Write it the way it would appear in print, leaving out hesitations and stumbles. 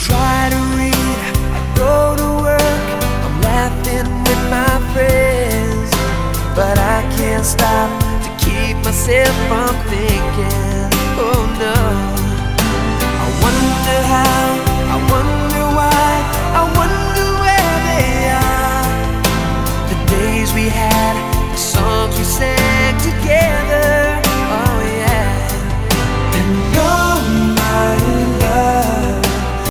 try to read, I go to work, I'm laughing with my friends, but I can't stop to keep myself from thinking, oh no. I wonder how